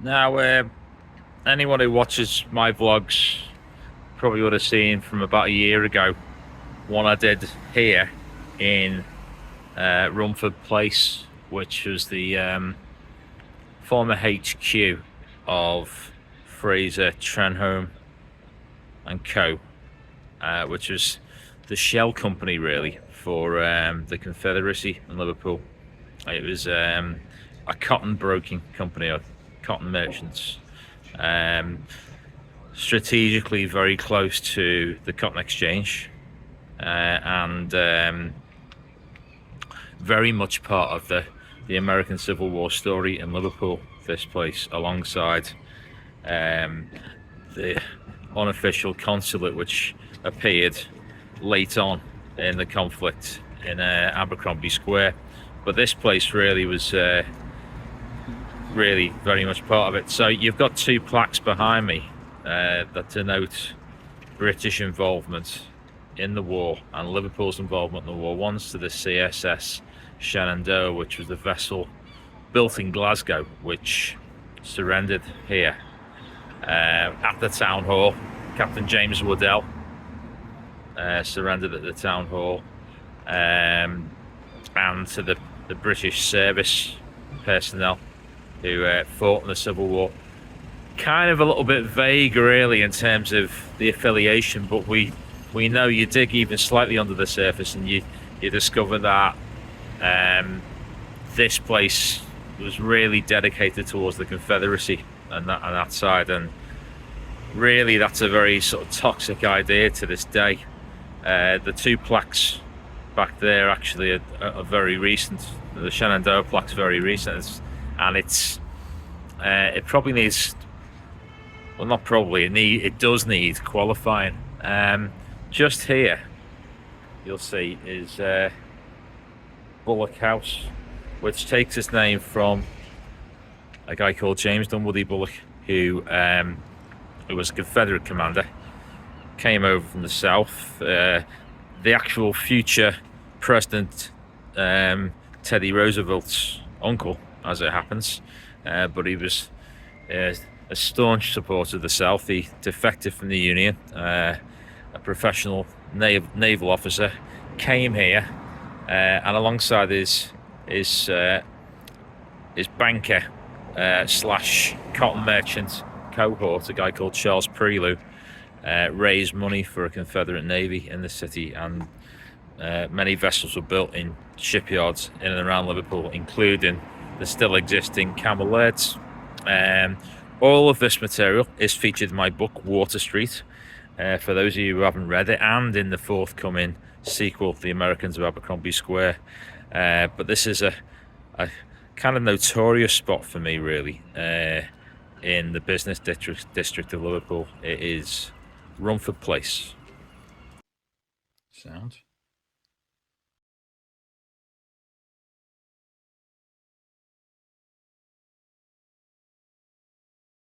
Now, anyone who watches my vlogs probably would have seen from about a year ago one I did here in Rumford Place, which was the former HQ of Fraser, Trenholm and Co, which was the shell company really for the Confederacy in Liverpool. It was a cotton broking company, or cotton merchants, strategically very close to the cotton exchange, and very much part of the American Civil War story in Liverpool, this place, alongside the unofficial consulate which appeared late on in the conflict in Abercromby Square. But this place really was really very much part of it. So you've got two plaques behind me that denote British involvement in the war and Liverpool's involvement in the war. One's to the CSS Shenandoah, which was the vessel built in Glasgow which surrendered here at the town hall. Captain James Woodell surrendered at the town hall, and to the British service personnel who fought in the Civil War. Kind of a little bit vague really in terms of the affiliation, but we know, you dig even slightly under the surface and you discover that this place was really dedicated towards the Confederacy and that side, and really that's a very sort of toxic idea to this day. The two plaques back there actually are very recent. The Shenandoah plaque's very recent, and it probably needs, well, not probably, it does need qualifying. Just here you'll see is Bullock House, which takes its name from a guy called James Dunwoody Bullock, who was a Confederate commander, came over from the south. The actual future President Teddy Roosevelt's uncle, as it happens, but he was a staunch supporter of the South. He defected from the Union, a professional naval officer, came here, and alongside his banker slash cotton merchant cohort, a guy called Charles Prelow, raised money for a Confederate navy in the city, and many vessels were built in shipyards in and around Liverpool, including the still existing Camel Laird's. All of this material is featured in my book Water Street, for those of you who haven't read it, and in the forthcoming sequel, The Americans of Abercromby Square. But this is a kind of notorious spot for me really, in the business district of Liverpool. It is Rumford Place. Sound.